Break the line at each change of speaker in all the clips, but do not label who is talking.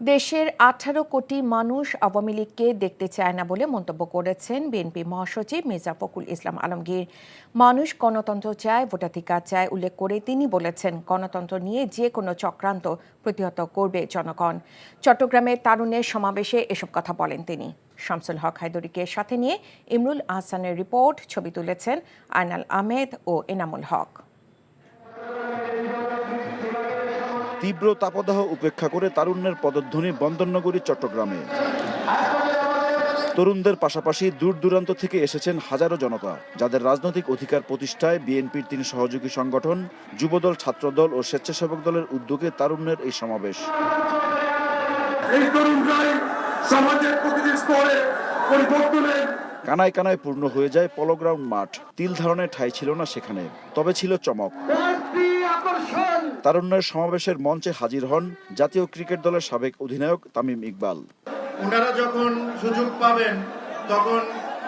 দেশের 18 কোটি মানুষ আওয়ামী লীগকে দেখতে চায় না বলে মন্তব্য করেছেন বিএনপি মহাসচিব মির্জা ফখরুল ইসলাম আলমগীর। মানুষ গণতন্ত্র চায়, ভোটাধিকার চায় উল্লেখ করে তিনি বলেছেন, গণতন্ত্র নিয়ে যে কোনো চক্রান্ত প্রতিহত করবে জনগণ। চট্টগ্রামে তারুণ্যের সমাবেশে এসব কথা বলেন তিনি। শামসুল হক হায়দরীকে সাথে নিয়ে ইমরুল আহসানের রিপোর্ট। ছবি তুলেছেন আয়নাল আহমেদ ও এনামুল হক।
তীব্র তাপদাহ উপেক্ষা করে তারুণ্যের পদধ্বনি বন্দরনগরী চট্টগ্রামে। তরুণদের পাশাপাশি দূর দূরান্ত থেকে এসেছেন হাজারো জনতা, যাদের রাজনৈতিক অধিকার প্রতিষ্ঠায় বিএনপির 3 সহযোগী সংগঠন, যুবদল, ছাত্রদল ও স্বেচ্ছাসেবক দলের উদ্যোগে তারুণ্যের এই সমাবেশ। কানায় কানায় পূর্ণ হয়ে যায় পলো গ্রাউন্ড মাঠ। তিল ধারণের ঠাঁই ছিল না সেখানে, তবে ছিল চমক। তারুণ্যের সমাবেশের মঞ্চে হাজির হন জাতীয় ক্রিকেট দলের সাবেক অধিনায়ক তামিম ইকবাল।
ওনারা যখন সুযোগ পাবেন তখন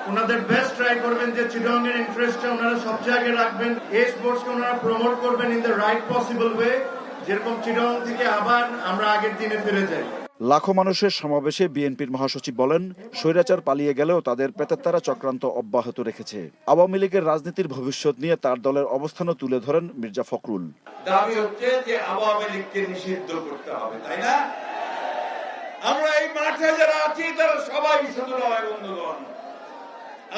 ওনাদের বেস্ট ট্রাই করবেন যে চিটাগং এর ইন্টারেস্টটা ওনারা সবচেয়ে আগে রাখবেন। এই স্পোর্টসকে ওনারা প্রমোট করবেন in the right possible way, যেরকম চিটাগং থেকে আবার আমরা আগের দিনে ফিরে যাই।
লাখো মানুষের সমাবেশে বিএনপির মহাসচিব বলেন, স্বৈরাচার পালিয়ে গেলেও তাদের পেতাত্তারা চক্রান্ত অব্যাহত রেখেছে। আওয়ামী লীগের রাজনীতির ভবিষ্যৎ নিয়ে তার দলের অবস্থানও তুলে ধরেন মির্জা ফখরুল।
দাবি হচ্ছে যে আওয়ামী লীগকে নিষিদ্ধ করতে হবে, তাই না? আমরা এই মাঠে যারা আছি তারা সবাই শুধু নয় বন্ধুগণ,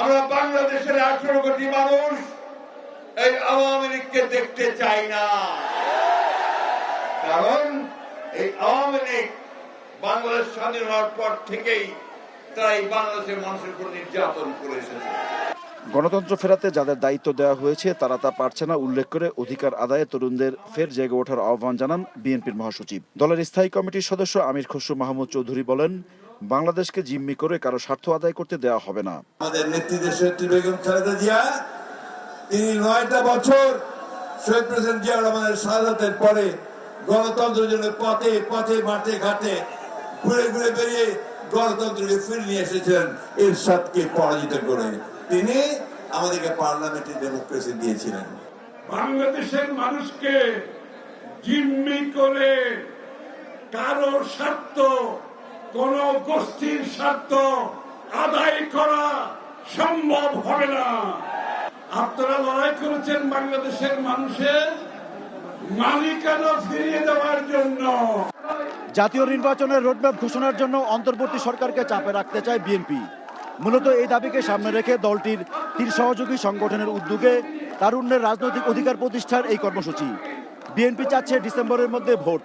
আমরা বাংলাদেশের 18 কোটি মানুষ এই আওয়ামী লীগকে দেখতে চাই না। কারণ এই আওয়ামী লীগ বাংলাদেশ স্বাধীন হওয়ার পর থেকেই তারা এই বাংলাদেশের মানুষের উপর নির্যাতন করে এসেছে।
গণতন্ত্র ফেরাতে যাদের দায়িত্ব দেওয়া হয়েছে তারা তা পারছে না উল্লেখ করে অধিকার আদায়ে তরুণদের ফের জেগে ওঠার আহ্বান জানান বিএনপির মহাসচিব। দলের স্থায়ী কমিটির সদস্য আমির খসরু মাহমুদ চৌধুরী বলেন, বাংলাদেশকে জিম্মি করে কারো স্বার্থ আদায় করতে দেওয়া হবে না।
আমাদের নেত্রী দেশনেত্রী বেগম খালেদা জিয়া, তিনি 9টা বছর শহীদ প্রেসিডেন্ট জিয়া রহমানের শাহাদাতের পরে গণতন্ত্রের জন্য পথে পথে মাঠে ঘাটে ঘুরে ঘুরে বেরিয়ে গণতন্ত্রকে ফিরে নিয়ে এসেছিলেন এরশাদকে পরাজিত করে। তিনি আমাদেরকে পার্লামেন্টারি ডেমোক্রেসি দিয়েছিলেন।
বাংলাদেশের মানুষকে জিম্মি করে কারো স্বার্থ, কোন গোষ্ঠীর স্বার্থ আদায় করা সম্ভব হবে না। আপনারা লড়াই করেছেন বাংলাদেশের মানুষের মালিকানা ফিরিয়ে দেওয়ার জন্য।
জাতীয় নির্বাচনের রোডম্যাপ ঘোষণার জন্য অন্তর্বর্তী সরকারকে চাপে রাখতে চায় বিএনপি। মূলত এই দাবিকে সামনে রেখে দলটির 3 সহযোগী সংগঠনের উদ্যোগে তারুণ্যের রাজনৈতিক অধিকার প্রতিষ্ঠার এই কর্মসূচি। বিএনপি চাচ্ছে ডিসেম্বরের মধ্যে ভোট,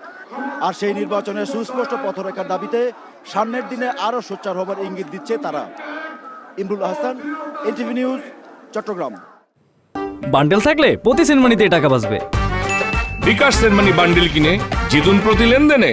আর সেই নির্বাচনের সুস্পষ্ট পথরেখার দাবিতে সামনের দিনে আরও সোচ্চার হবার ইঙ্গিত দিচ্ছে তারা। Imrul Ahsan, NTV news, Chittagong.
Bundle থাকলে প্রতি সেনমানিতে টাকা বাঁচবে।
বিকাশ সেনমানি বান্ডেল কিনে জিতুন প্রতি লেনদেনে।